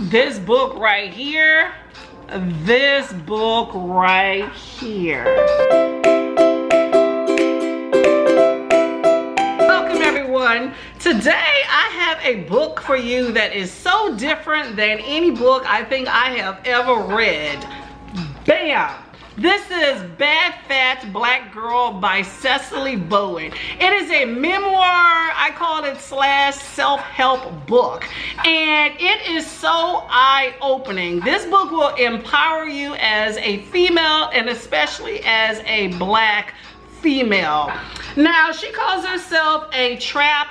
This book right here. This book right here. Welcome everyone. Today I have a book for you that is so different than any book I think I have ever read. Bam! This is Bad Fat Black Girl by Sesali Bowen. It is a memoir, I call it / self-help book. And it is so eye-opening. This book will empower you as a female and especially as a black female. Now, she calls herself a trap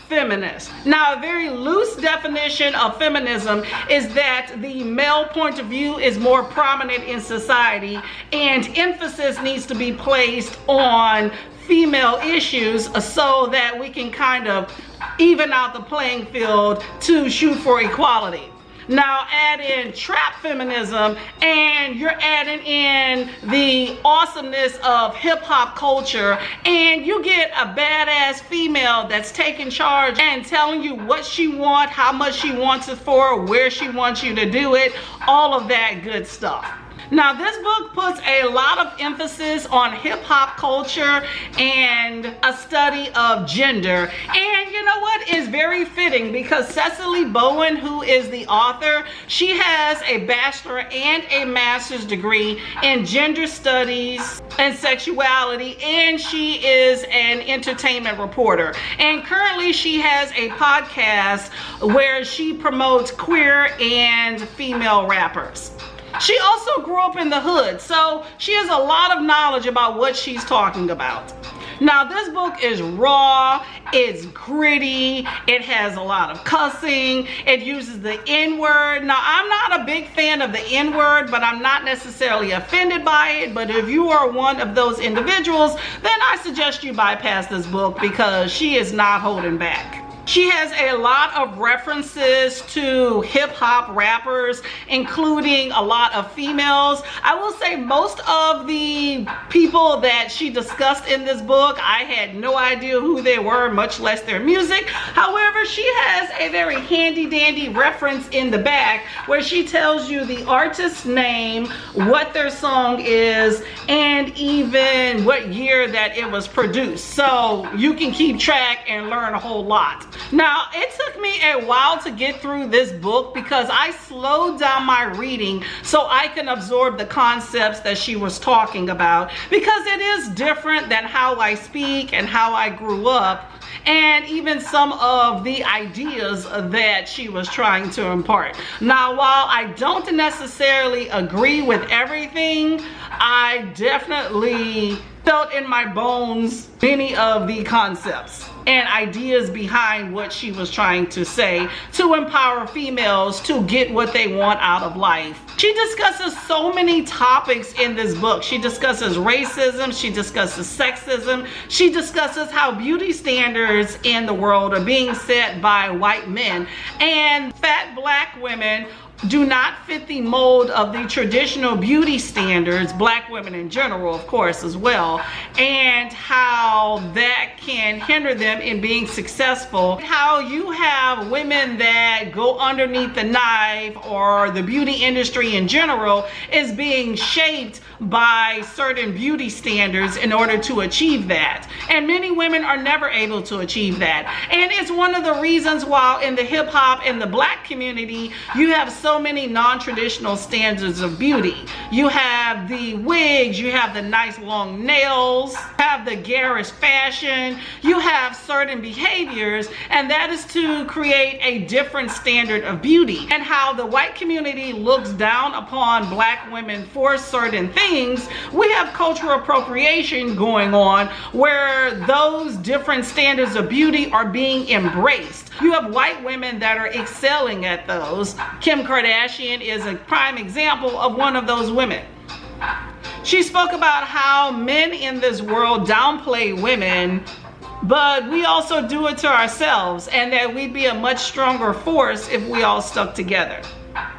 feminist. Now, a very loose definition of feminism is that the male point of view is more prominent in society and emphasis needs to be placed on female issues so that we can kind of even out the playing field to shoot for equality. Now add in trap feminism and you're adding in the awesomeness of hip hop culture and you get a badass female that's taking charge and telling you what she wants, how much she wants it for, where she wants you to do it, all of that good stuff. Now this book puts a lot of emphasis on hip hop culture and a study of gender. And you know what? It's very fitting because Sesali Bowen, who is the author, she has a bachelor and a master's degree in gender studies and sexuality, and she is an entertainment reporter. And currently she has a podcast where she promotes queer and female rappers. She also grew up in the hood, so she has a lot of knowledge about what she's talking about. Now, this book is raw, it's gritty, it has a lot of cussing, it uses the N-word. Now, I'm not a big fan of the N-word, but I'm not necessarily offended by it. But if you are one of those individuals, then I suggest you bypass this book because she is not holding back. She has a lot of references to hip-hop rappers, including a lot of females. I will say most of the people that she discussed in this book, I had no idea who they were, much less their music. However, she has a very handy-dandy reference in the back where she tells you the artist's name, what their song is, and even what year that it was produced. So you can keep track and learn a whole lot. Now, it took me a while to get through this book because I slowed down my reading so I can absorb the concepts that she was talking about, because it is different than how I speak and how I grew up, and even some of the ideas that she was trying to impart. Now, while I don't necessarily agree with everything, I definitely felt in my bones many of the concepts and ideas behind what she was trying to say to empower females to get what they want out of life. She discusses so many topics in this book. She discusses racism, she discusses sexism, she discusses how beauty standards in the world are being set by white men, and fat black women do not fit the mold of the traditional beauty standards, black women in general, of course, as well, and how that can hinder them in being successful. How you have women that go underneath the knife, or the beauty industry in general is being shaped by certain beauty standards in order to achieve that. And many women are never able to achieve that. And it's one of the reasons why in the hip hop and the black community, you have so many non-traditional standards of beauty. You have the wigs, you have the nice long nails, you have the garish fashion, you have certain behaviors, and that is to create a different standard of beauty. And how the white community looks down upon black women for certain things, we have cultural appropriation going on where those different standards of beauty are being embraced. You have white women that are excelling at those. Kim Kardashian is a prime example of one of those women. She spoke about how men in this world downplay women but we also do it to ourselves, and that we'd be a much stronger force if we all stuck together.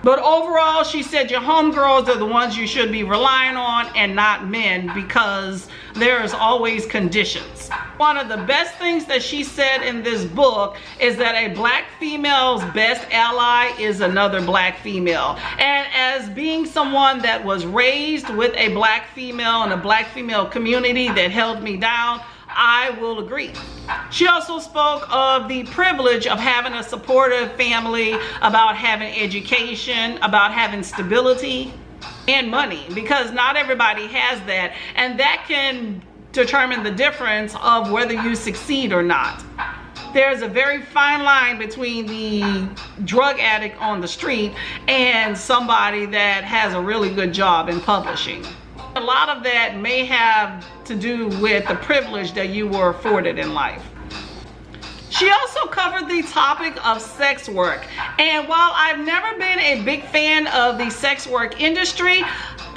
But overall, she said your homegirls are the ones you should be relying on and not men, because there's always conditions. One of the best things that she said in this book is that a black female's best ally is another black female. And as being someone that was raised with a black female and a black female community that held me down, I will agree. She also spoke of the privilege of having a supportive family, about having education, about having stability and money, because not everybody has that, and that can determine the difference of whether you succeed or not. There's a very fine line between the drug addict on the street and somebody that has a really good job in publishing. A lot of that may have to do with the privilege that you were afforded in life. She also covered the topic of sex work. And while I've never been a big fan of the sex work industry,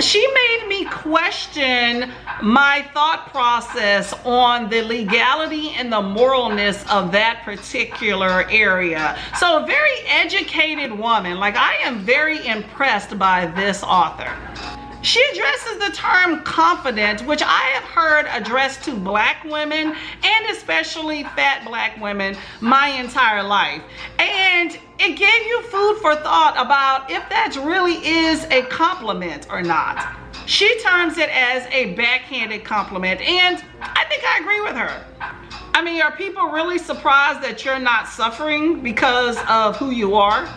she made me question my thought process on the legality and the moralness of that particular area. So a very educated woman. Like, I am very impressed by this author. She addresses the term confident, which I have heard addressed to black women, and especially fat black women, my entire life. And it gave you food for thought about if that really is a compliment or not. She terms it as a backhanded compliment, and I think I agree with her. I mean, are people really surprised that you're not suffering because of who you are?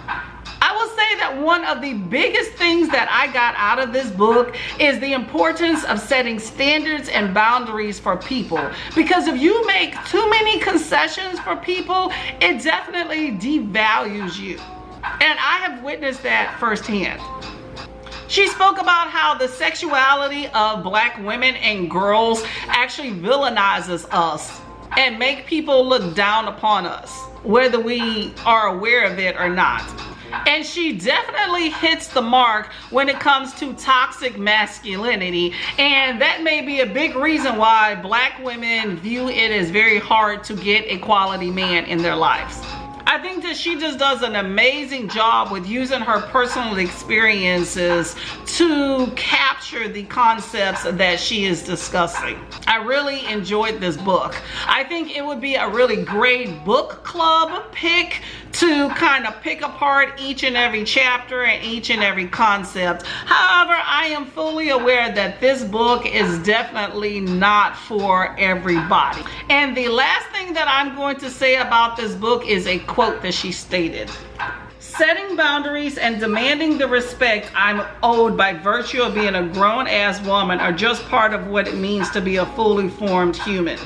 I will say that one of the biggest things that I got out of this book is the importance of setting standards and boundaries for people. Because if you make too many concessions for people, it definitely devalues you. And I have witnessed that firsthand. She spoke about how the sexuality of black women and girls actually villainizes us and make people look down upon us, whether we are aware of it or not. And she definitely hits the mark when it comes to toxic masculinity. And that may be a big reason why black women view it as very hard to get a quality man in their lives. I think that she just does an amazing job with using her personal experiences to capture the concepts that she is discussing. I really enjoyed this book. I think it would be a really great book club pick to kind of pick apart each and every chapter and each and every concept. However, I am fully aware that this book is definitely not for everybody. And the last thing that I'm going to say about this book is a quote that she stated. Setting boundaries and demanding the respect I'm owed by virtue of being a grown-ass woman are just part of what it means to be a fully formed human.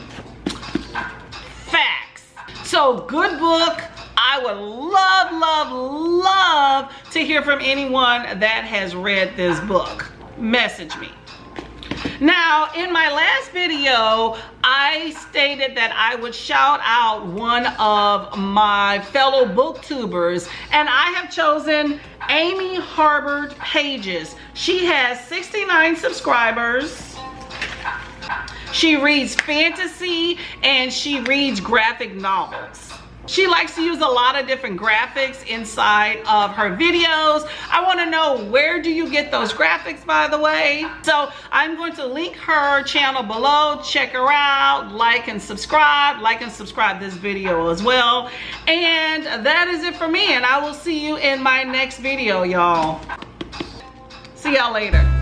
Facts. So, good book. I would love to hear from anyone that has read this book. Message me. Now, in my last video, I stated that I would shout out one of my fellow booktubers, and I have chosen Amy Harbert Pages. She has 69 subscribers. She reads fantasy and she reads graphic novels. She likes to use a lot of different graphics inside of her videos. I want to know, where do you get those graphics, by the way? So I'm going to link her channel below. Check her out, like and subscribe this video as well. And that is it for me, and I will see you in my next video, y'all. See y'all later.